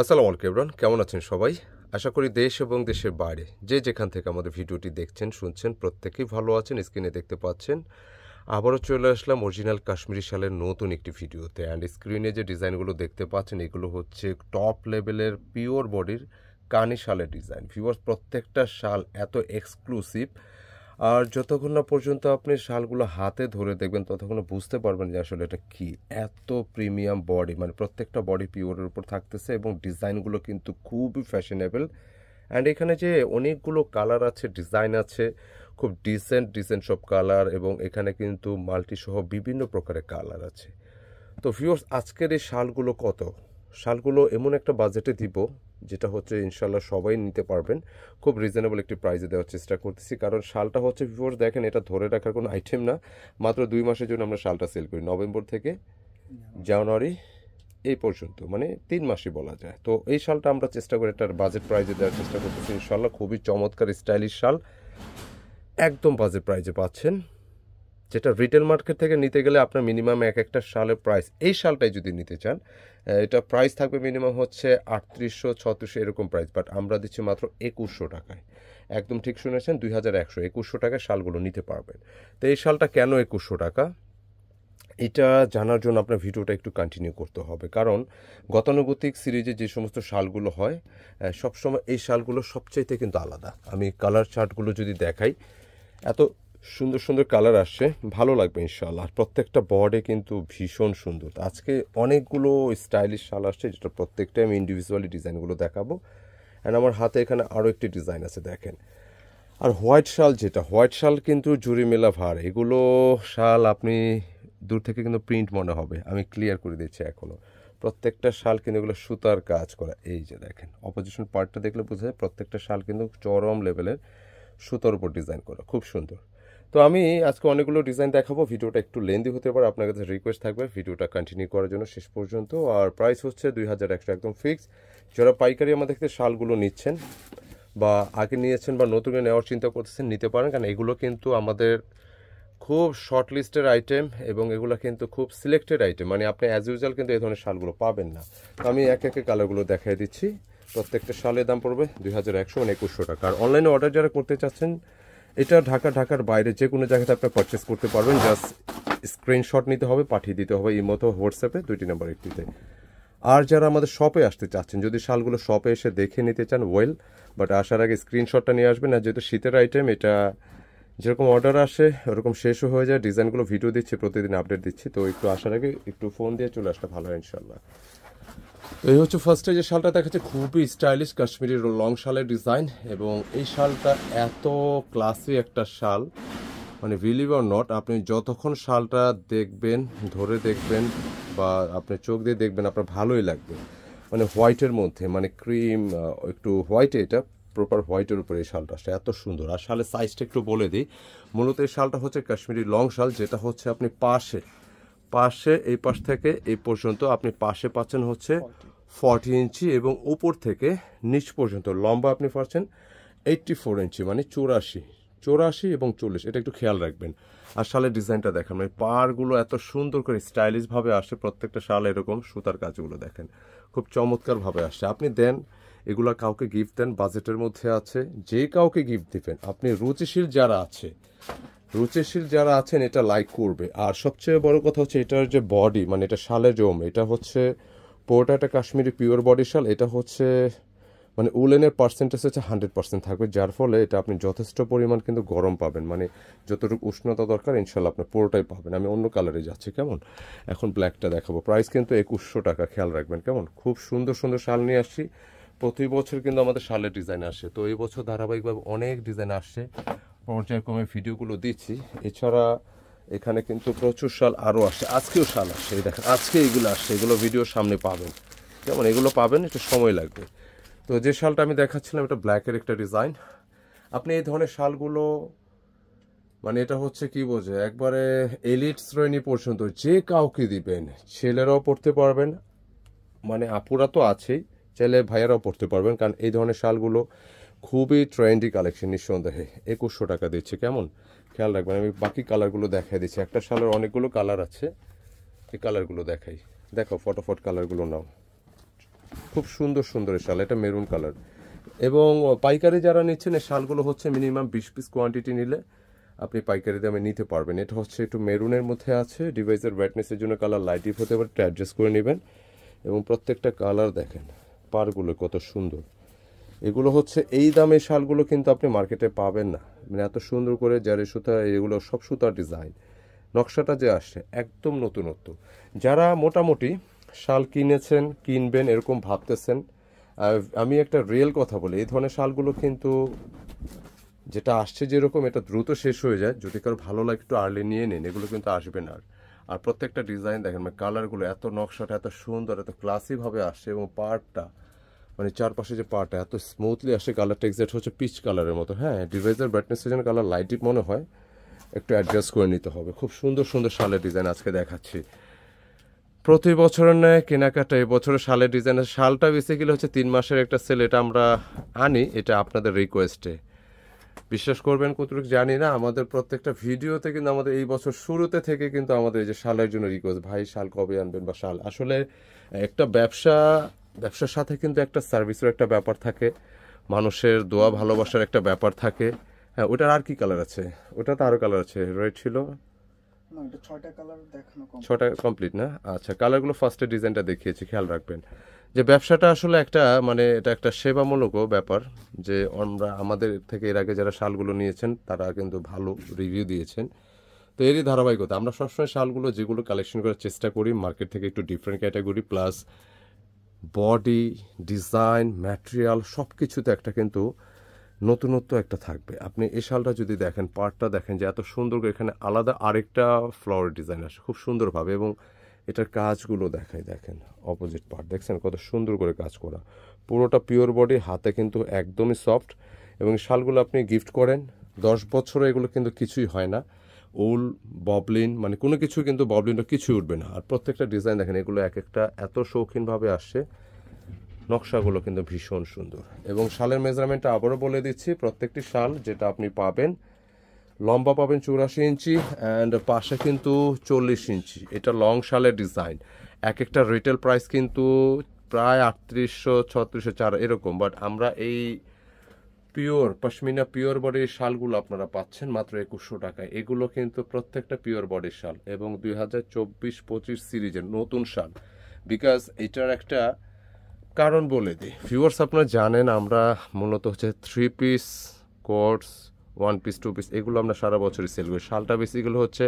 আসসালামু আলাইকুম এভরিওয়ান, কেমন আছেন সবাই? আশা করি দেশ এবং দেশের বাইরে যে যেখান থেকে আমাদের ভিডিওটি দেখছেন শুনছেন প্রত্যেকেই ভালো আছেন। স্ক্রিনে দেখতে পাচ্ছেন আবারও চলে আসলাম অরিজিনাল কাশ্মীরি শালের নতুন একটি ভিডিওতে। অ্যান্ড স্ক্রিনে যে ডিজাইনগুলো দেখতে পাচ্ছেন এগুলো হচ্ছে টপ লেভেলের পিওর বডির কানি শালের ডিজাইন। ভিউয়ার্স, প্রত্যেকটা শাল এত এক্সক্লুসিভ, আর যতক্ষণ না পর্যন্ত আপনি শালগুলো হাতে ধরে দেখবেন ততক্ষণ বুঝতে পারবেন যে আসলে এটা কি। এত প্রিমিয়াম বডি, মানে প্রত্যেকটা বডি পিওরের উপর থাকতেছে এবং ডিজাইনগুলো কিন্তু খুবই ফ্যাশনেবল। অ্যান্ড এখানে যে অনেকগুলো কালার আছে, ডিজাইন আছে, খুব ডিসেন্ট সব কালার, এবং এখানে কিন্তু মাল্টি সহ বিভিন্ন প্রকারের কালার আছে। তো ভিউয়ার্স, আজকের এই শালগুলো কত? শালগুলো এমন একটা বাজেটে দিব যেটা হচ্ছে ইনশাল্লাহ সবাই নিতে পারবেন। খুব রিজনেবল একটি প্রাইসে দেওয়ার চেষ্টা করতেছি, কারণ শালটা হচ্ছে ভিউয়ার্স দেখেন, এটা ধরে রাখার কোনো আইটেম না। মাত্র 2 মাসের জন্য আমরা শালটা সেল করি, নভেম্বর থেকে জানুয়ারি এই পর্যন্ত, মানে 3 মাসই বলা যায়। তো এই শালটা আমরা চেষ্টা করি এটার বাজেট প্রাইসে দেওয়ার চেষ্টা করতেছি ইনশাল্লাহ। খুবই চমৎকার স্টাইলিশ শাল, একদম বাজেট প্রাইসে পাচ্ছেন, যেটা রিটেল মার্কেট থেকে নিতে গেলে আপনার মিনিমাম একটা শালের প্রাইস, এই শালটাই যদি নিতে চান এটা প্রাইস থাকবে মিনিমাম হচ্ছে 3800-3600 এরকম প্রাইস, বাট আমরা দিচ্ছি মাত্র 2100 টাকায়। একদম ঠিক শুনেছেন, 2100 2100 টাকায় শালগুলো নিতে পারবেন। তো এই শালটা কেন 2100 টাকা, এটা জানার জন্য আপনার ভিডিওটা একটু কন্টিনিউ করতে হবে, কারণ গতানুগতিক সিরিজে যে সমস্ত শালগুলো হয় সবসময় এই শালগুলো সবচাইতে কিন্তু আলাদা। আমি কালার চার্টগুলো যদি দেখাই, এত সুন্দর সুন্দর কালার আসছে, ভালো লাগবে ইনশাআল্লাহ। প্রত্যেকটা বর্ডে কিন্তু ভীষণ সুন্দর। আজকে অনেকগুলো স্টাইলিশ শাল আসছে, যেটা প্রত্যেকটা আমি ইন্ডিভিজুয়ালি ডিজাইনগুলো দেখাবো। অ্যান্ড আমার হাতে এখানে আরও একটি ডিজাইন আছে দেখেন। আর হোয়াইট শাল, যেটা হোয়াইট শাল কিন্তু জুরি মেলা ভার, এগুলো শাল আপনি দূর থেকে কিন্তু প্রিন্ট মনে হবে। আমি ক্লিয়ার করে দিচ্ছি এখনও, প্রত্যেকটা শাল কিন্তু এগুলো সুতার কাজ করা। এই যে দেখেন, অপোজিশন পার্টটা দেখলে বোঝা যায় প্রত্যেকটা শাল কিন্তু চরম লেভেলের সুতার উপর ডিজাইন করা, খুব সুন্দর। তো আমি আজকে অনেকগুলো ডিজাইন দেখাবো, ভিডিওটা একটু লেন্দি হতে পারে, আপনার কাছে রিকোয়েস্ট থাকবে ভিডিওটা কন্টিনিউ করার জন্য শেষ পর্যন্ত। আর প্রাইস হচ্ছে 2100 একদম ফিক্স। যারা পাইকারি আমাদের থেকে শালগুলো নিচ্ছেন বা আগে নিয়েছেন বা নতুন নেওয়ার চিন্তা করতেছেন, নিতে পারেন, কারণ এগুলো কিন্তু আমাদের খুব শর্ট লিস্টের আইটেম এবং এগুলো কিন্তু খুব সিলেক্টেড আইটেম, মানে আপনি অ্যাজ ইউজুয়াল কিন্তু এই ধরনের শালগুলো পাবেন না। তো আমি এক একে কালারগুলো দেখাই দিচ্ছি। প্রত্যেকটা শালের দাম পড়বে 2100, মানে 2100 টাকা। আর অনলাইনে অর্ডার যারা করতে চাচ্ছেন, এটা ঢাকার বাইরে যে কোনো জায়গাতে আপনি পারচেস করতে পারবেন। জাস্ট স্ক্রিনশট নিতে হবে, পাঠিয়ে দিতে হবে ইমো অথবা হোয়াটসঅ্যাপে, 2টি নাম্বার একটিতে। আর যারা আমাদের শপে আসতে চাচ্ছেন, যদি শালগুলো শপে এসে দেখে নিতে চান ওয়েল, বাট আসার আগে স্ক্রিনশটটা নিয়ে আসবেন। আর যেহেতু শীতের আইটেম, এটা যেরকম অর্ডার আসে ওরকম শেষও হয়ে যায়। ডিজাইনগুলো ভিডিও দিচ্ছি, প্রতিদিন আপডেট দিচ্ছি, তো একটু আসার আগে একটু ফোন দিয়ে চলে আসলে ভালো হয় ইনশাল্লাহ। এই হচ্ছে ফার্স্টে যে শালটা দেখাচ্ছে, খুবই স্টাইলিশ কাশ্মীরি লং শালের ডিজাইন, এবং এই শালটা এত ক্লাসি একটা শাল, মানে বিলিভ অর নট, আপনি যতক্ষণ শালটা দেখবেন, ধরে দেখবেন বা আপনি চোখ দিয়ে দেখবেন, আপনার ভালোই লাগবে। মানে হোয়াইটের মধ্যে, মানে ক্রিম একটু হোয়াইটে, এটা প্রপার হোয়াইটের উপরে এই শালটা আসছে, এত সুন্দর। আর শালের সাইজটা একটু বলে দিই, মূলত এই শালটা হচ্ছে কাশ্মীরি লং শাল, যেটা হচ্ছে আপনি পাশে এই পাশ থেকে এই পর্যন্ত আপনি পাশে পাচ্ছেন হচ্ছে 40 ইঞ্চি, এবং উপর থেকে নিচ পর্যন্ত লম্বা আপনি পাচ্ছেন 84 ইঞ্চি, মানে 84 এবং 40, এটা একটু খেয়াল রাখবেন। আর শালের ডিজাইনটা দেখেন, মানে পাড়গুলো এত সুন্দর করে স্টাইলিশভাবে আসে, প্রত্যেকটা শাল এরকম সুতার কাজগুলো দেখেন খুব চমৎকারভাবে আসছে। আপনি দেন এগুলা কাউকে গিফট দেন, বাজেটের মধ্যে আছে, যে কাউকে গিফট দিবেন, আপনি রুচিশীল যারা আছেন এটা লাইক করবে। আর সবচেয়ে বড় কথা হচ্ছে এটার যে বডি, মানে এটা শালের জম, এটা হচ্ছে পুরোটা একটা কাশ্মীরি পিওর বডি শাল। এটা হচ্ছে মানে উলেনের পার্সেন্টেজ হচ্ছে 100% থাকবে, যার ফলে এটা আপনি যথেষ্ট পরিমাণ কিন্তু গরম পাবেন, মানে যতটুকু উষ্ণতা দরকার ইনশাল্লাহ আপনি পুরোটাই পাবেন। আমি অন্য কালারে যাচ্ছি, কেমন? এখন ব্ল্যাকটা দেখাবো। প্রাইস কিন্তু 2100 টাকা, খেয়াল রাখবেন কেমন। খুব সুন্দর সুন্দর শাল নিয়ে আসছি, প্রতি বছর কিন্তু আমাদের শালের ডিজাইন আসে, তো এই বছর ধারাবাহিকভাবে অনেক ডিজাইন আসছে, পর্যায়ক্রমে ভিডিওগুলো দিচ্ছি। এছাড়া এখানে কিন্তু প্রচুর শাল আরও আসছে, আজকেও শাল আসছে, এই দেখেন আজকে এগুলো আসছে, এগুলো ভিডিওর সামনে পাবেন, যেমন এগুলো পাবেন, একটু সময় লাগবে। তো যে শালটা আমি দেখাচ্ছিলাম, এটা ব্ল্যাকের একটা ডিজাইন। আপনি এই ধরনের শালগুলো, মানে এটা হচ্ছে কি বোঝে, একবারে এলিট শ্রেণী পর্যন্ত যে কাউকে দিবেন, ছেলেরাও পড়তে পারবেন, মানে আপুরা তো আছেই, ছেলে ভাইয়ারাও পড়তে পারবেন, কারণ এই ধরনের শালগুলো খুবই ট্রেন্ডি কালেকশন নিঃসন্দেহে। 2100 টাকা দিচ্ছে, কেমন? খেয়াল রাখবেন। আমি বাকি কালারগুলো দেখাই দিচ্ছি, একটা শালের অনেকগুলো কালার আছে, এই কালারগুলো দেখাই, দেখো ফটোফট কালারগুলো নাও। খুব সুন্দর সুন্দর এই শাল, এটা মেরুন কালার। এবং পাইকারি যারা নিচ্ছেন এই শালগুলো হচ্ছে মিনিমাম 20 পিস কোয়ান্টিটি নিলে আপনি পাইকারি দামে নিতে পারবেন। এটা হচ্ছে একটু মেরুনের মধ্যে আছে, ডিভাইসের ব্রাইটনেসের জন্য কালার লাইট ডিপ হতে পারে, অ্যাডজাস্ট করে নেবেন। এবং প্রত্যেকটা কালার দেখেন, পারগুলো কত সুন্দর। এগুলো হচ্ছে এই দামের শালগুলো কিন্তু আপনি মার্কেটে পাবেন না, মানে এত সুন্দর করে জারি সুতা, এগুলো সব সুতার ডিজাইন, নকশাটা যে আসছে একদম নতুনত্ব। যারা মোটামুটি শাল কিনেছেন, কিনবেন এরকম ভাবতেছেন, আমি একটা রিয়েল কথা বলি, এই ধরনের শালগুলো কিন্তু যেটা আসছে যেরকম এটা দ্রুত শেষ হয়ে যায়। যদি কারো ভালো লাগে একটু আর্লি নিয়ে নিন, এগুলো কিন্তু আসবে না। আর প্রত্যেকটা ডিজাইন দেখেন, মানে কালারগুলো এত, নকশাটা এত সুন্দর, এত ক্লাসিভাবে আসছে। এবং পার্টটা মানে চারপাশে যে পার্টটা এত স্মুথলি আসে, কালারটা এক্সাক্ট হচ্ছে পিচ কালারের মতো। হ্যাঁ, ডিভাইসের ব্রাইটনেসের জন্য কালার লাইট ডিপ মনে হয়, একটু অ্যাডজাস্ট করে নিতে হবে। খুব সুন্দর সুন্দর শালের ডিজাইন আজকে দেখাচ্ছি। প্রতি বছরের ন্যায় কেনাকাটা এবছরের শালের ডিজাইনের শালটা বেসিক্যালি হচ্ছে 3 মাসের একটা সেল, এটা আমরা আনি, এটা আপনাদের রিকোয়েস্টে। বিশ্বাস করবেন কতটুকু জানি না, আমাদের প্রত্যেকটা ভিডিওতে কিন্তু আমাদের এই বছর শুরুতে থেকে কিন্তু আমাদের এই যে শালের জন্য রিকোয়েস্ট, ভাই শাল কবে আনবেন, বা শাল আসলে একটা ব্যবসার সাথে কিন্তু একটা সার্ভিসের একটা ব্যাপার থাকে, মানুষের দোয়া ভালোবাসার একটা ব্যাপার থাকে। হ্যাঁ, ওটার আর কি কালার আছে? ওটা তো আরও কালার আছে, রেড ছিল, 6টা কমপ্লিট না? আচ্ছা, কালারগুলো ফার্স্টে ডিজাইনটা দেখিয়েছি, খেয়াল রাখবেন যে ব্যবসাটা আসলে একটা মানে এটা একটা সেবামূলকও ব্যাপার। যে আমরা আমাদের থেকে এর আগে যারা শালগুলো নিয়েছেন তারা কিন্তু ভালো রিভিউ দিয়েছেন। তো এরই ধারাবাহিকতা আমরা সবসময় শালগুলো যেগুলো কালেকশন করার চেষ্টা করি মার্কেট থেকে একটু different category, plus body, design, material সব কিছুতে একটা কিন্তু নতুনত্ব একটা থাকবে। আপনি এই শালটা যদি দেখেন, পার্টটা দেখেন যে এত সুন্দর করে, এখানে আলাদা আরেকটা ফ্লাওয়ার ডিজাইন আসে খুব সুন্দরভাবে। এবং এটার কাজগুলো দেখায়, দেখেন অপোজিট পার্ট দেখছেন কত সুন্দর করে কাজ করা, পুরোটা পিওর বডি, হাতে কিন্তু একদমই সফট। এবং শালগুলো আপনি গিফট করেন 10 বছরে এগুলো কিন্তু কিছুই হয় না, উল ববলিন মানে কোনো কিছু কিন্তু ববলিনটা কিছুই উঠবে না। আর প্রত্যেকটা ডিজাইন দেখেন, এগুলো এক একটা এত শৌখিনভাবে আসছে, নকশাগুলো কিন্তু ভীষণ সুন্দর। এবং শালের মেজারমেন্টটা আবারও বলে দিচ্ছি, প্রত্যেকটি শাল যেটা আপনি পাবেন, লম্বা পাবেন 84 ইঞ্চি অ্যান্ড পাশে কিন্তু 40 ইঞ্চি। এটা লং শালের ডিজাইন। এক একটা রিটেল প্রাইস কিন্তু প্রায় 3800, 3600, এরকম। বাট আমরা এই পিওর পশমিনা পিওর বডির শালগুলো আপনারা পাচ্ছেন মাত্র 2100 টাকায়। এগুলো কিন্তু প্রত্যেকটা পিওর বডির শাল এবং 2024-25 সিরিজের নতুন শাল। বিকজ এটার একটা কারণ বলে দিই, ভিউয়ার্স আপনারা জানেন আমরা মূলত হচ্ছে 3 পিস, কোটস, 1 পিস, 2 পিস এগুলো আমরা সারা বছরই সেল করি। শালটা বেসিক্যালি হচ্ছে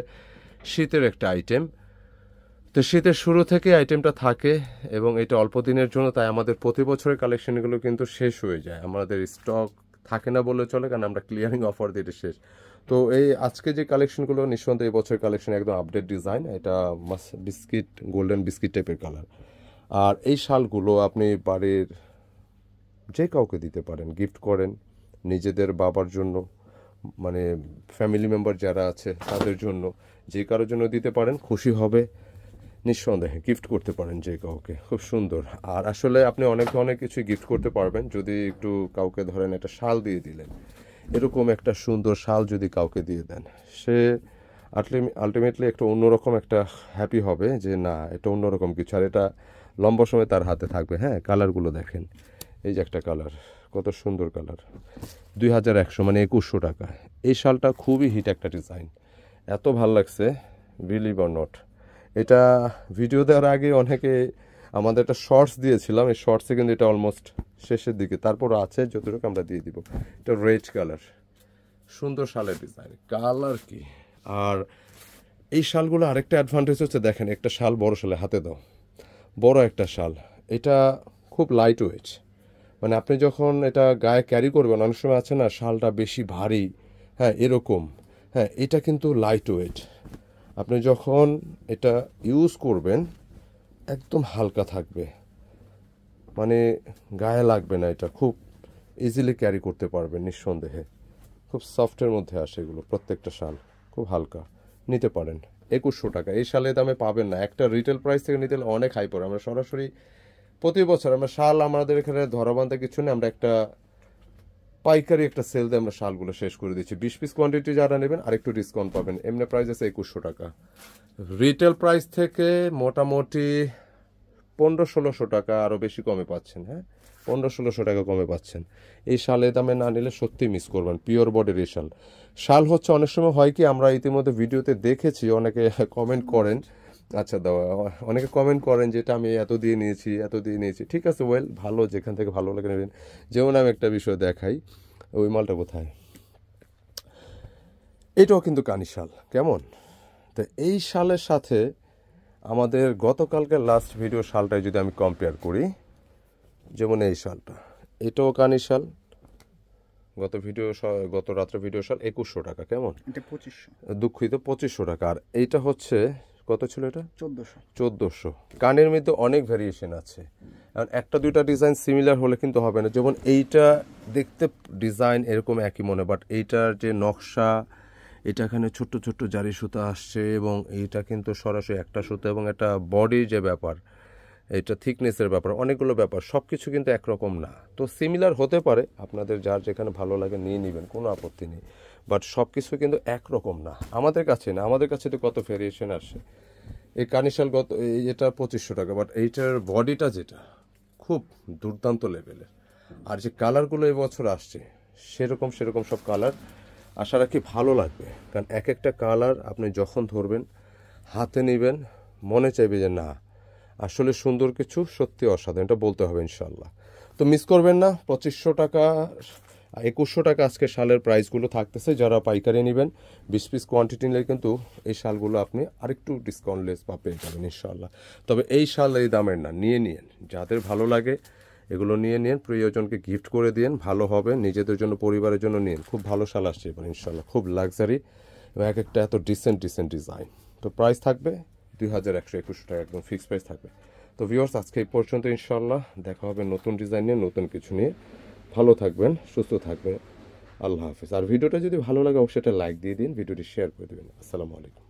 শীতের একটা আইটেম, তো শীতের শুরু থেকে আইটেমটা থাকে এবং এটা অল্প দিনের জন্য, তাই আমাদের প্রতি বছরের কালেকশনগুলো কিন্তু শেষ হয়ে যায়, আমাদের স্টক থাকে না বললে চলে, কারণ আমরা ক্লিয়ারিং অফার দিয়ে শেষ। তো এই আজকে যে কালেকশনগুলো নিঃসন্দেহে এই বছরের কালেকশন একদম আপডেট ডিজাইন, এটা বিস্কিট, গোল্ডেন বিস্কিট টাইপের কালার। আর এই শালগুলো আপনি বাড়ির যে কাউকে দিতে পারেন, গিফট করেন, নিজেদের বাবার জন্য, মানে ফ্যামিলি মেম্বার যারা আছে তাদের জন্য, যে কারোর জন্য দিতে পারেন, খুশি হবে নিঃসন্দেহে, গিফট করতে পারেন যে কাউকে, খুব সুন্দর। আর আসলে আপনি অনেক কিছু গিফট করতে পারবেন যদি একটু কাউকে ধরেন একটা শাল দিয়ে দিলেন, এরকম একটা সুন্দর শাল যদি কাউকে দিয়ে দেন, সে আলটিমেটলি একটা অন্যরকম একটা হ্যাপি হবে যে না এটা অন্যরকম কিছু, আর এটা লম্বা সময় তার হাতে থাকবে। হ্যাঁ, কালারগুলো দেখেন, এই যে একটা কালার, কত সুন্দর কালার, 2100 মানে 2100 টাকা। এই শালটা খুবই হিট একটা ডিজাইন, এত ভাল লাগছে, বিলিভ অর নট। এটা ভিডিও দেওয়ার আগে অনেকে আমাদের একটা শর্টস দিয়েছিলাম, এই শর্টসে কিন্তু এটা অলমোস্ট শেষের দিকে, তারপর আছে যতটুকু আমরা দিয়ে দিব। এটা রেড কালার, সুন্দর শালের ডিজাইন, কালার কি। আর এই শালগুলো আরেকটা অ্যাডভান্টেজ হচ্ছে, দেখেন একটা শাল বড় শালে হাতে দাও, বড় একটা শাল, এটা খুব লাইট ওয়েট, মানে আপনি যখন এটা গায়ে ক্যারি করবেন, অনেক সময় আছে না শালটা বেশি ভারী, হ্যাঁ এরকম, হ্যাঁ এটা কিন্তু লাইট ওয়েট, আপনি যখন এটা ইউজ করবেন একদম হালকা থাকবে, মানে গায়ে লাগবে না, এটা খুব ইজিলি ক্যারি করতে পারবেন নিঃসন্দেহে। খুব সফটের মধ্যে আসে এগুলো, প্রত্যেকটা শাল খুব হালকা, নিতে পারেন 2100 টাকা। এই শালের দামে পাবেন না, একটা রিটেল প্রাইস থেকে নিতে হলে অনেক হাই পড়ে। আমরা সরাসরি প্রতি বছর আমরা শাল, আমাদের এখানে ধরাবান্ধা কিছু নেই, আমরা একটা পাইকারি একটা সেল দিয়ে আমরা শালগুলো শেষ করে দিচ্ছি। 20 পিস কোয়ান্টিটি যারা নেবেন আরেকটু ডিসকাউন্ট পাবেন, এমনি প্রাইস আছে 2100 টাকা। রিটেল প্রাইস থেকে মোটামুটি 1500-1600 টাকা আরও বেশি কমে পাচ্ছেন। হ্যাঁ, 1500-1600 টাকা কমে পাচ্ছেন। এই শাল এই দামে না নিলে সত্যিই মিস করবেন। পিওর বডির এই শাল। শাল হচ্ছে অনেক সময় হয় কি, আমরা ইতিমধ্যে ভিডিওতে দেখেছি, অনেকে কমেন্ট করেন, আচ্ছা দাও, অনেকে কমেন্ট করেন যে এটা আমি এত দিয়ে নিয়েছি। ঠিক আছে, ওয়েল, ভালো, যেখান থেকে ভালো লাগে নেবেন। যেমন আমি একটা বিষয় দেখাই, ওই মালটা কোথায়, এটাও কিন্তু কানি শাল, কেমন? তো এই শালের সাথে আমাদের গতকালকে লাস্ট ভিডিও শালটাই যদি আমি কম্পেয়ার করি, যেমন এই শালটা, এটাও কানি শাল, গত রাত্রে ভিডিও শাল 2100 টাকা, কেমন? এটা 2500, দুঃখিত, 2500 টাকা। আর এইটা হচ্ছে কত ছিল এটা? 1400। কানের মধ্যে অনেক ভ্যারিয়েশন আছে, কারণ একটা দুইটা ডিজাইন সিমিলার হলে কিন্তু হবে না। যেমন এইটা দেখতে ডিজাইন এরকম একই মনে, বাট এইটার যে নকশা, এটা এখানে ছোট্ট ছোট্ট জারি সুতা আসছে, এবং এইটা কিন্তু সরাসরি একটা সুতা, এবং একটা বডির যে ব্যাপার, এটা থিকনেসের ব্যাপার, অনেকগুলো ব্যাপার, সব কিছু কিন্তু একরকম না। তো সিমিলার হতে পারে, আপনাদের যার যেখানে ভালো লাগে নিয়ে নেবেন, কোনো আপত্তি নেই, বাট সব কিছু কিন্তু একরকম না। আমাদের কাছে তো কত ভেরিয়েশন আসে। এই কানিশাল এটা 2500 টাকা, বাট এইটার বডিটা যেটা খুব দুর্দান্ত লেভেলের। আর যে কালারগুলো এবছর আসছে, সেরকম সব কালার, আশা রাখি ভালো লাগবে। কারণ এক একটা কালার আপনি যখন ধরবেন, হাতে নেবেন, মনে চাইবে যে না, আসলে সুন্দর কিছু, সত্যি অসাধারণ, এটা বলতে হবে ইনশাল্লাহ। তো মিস করবেন না, 2500 টাকা, 2100 টাকা আজকে শালের প্রাইসগুলো থাকতেছে। যারা পাইকারি নেবেন 20 পিস কোয়ান্টিটি নিলে কিন্তু এই শালগুলো আপনি আরেকটু ডিসকাউন্ট লেস বা পেয়ে যাবেন ইনশাল্লাহ। তবে এই শাল এই দামের না, নিয়ে নিন, যাদের ভালো লাগে এগুলো নিয়ে নিন, প্রিয়জনকে গিফট করে দিন, ভালো হবে, নিজেদের জন্য, পরিবারের জন্য নিন। খুব ভালো শাল আসছে এবার ইনশাল্লাহ, খুব লাক্সারি, এবং এক একটা এত ডিসেন্ট ডিজাইন। তো প্রাইস থাকবে 2121 টাকা, একদম ফিক্সড প্রাইস থাকবে। তো ভিউয়ার্স, আজকে এই পর্যন্ত ইনশাল্লাহ, দেখা হবে নতুন ডিজাইন নিয়ে, নতুন কিছু নিয়ে। ভালো থাকবেন, সুস্থ থাকবেন, আল্লাহ হাফিজ। আর ভিডিওটা যদি ভালো লাগে অবশ্যই একটা লাইক দিয়ে দিন, ভিডিওটি শেয়ার করে দেবেন। আসসালামু আলাইকুম।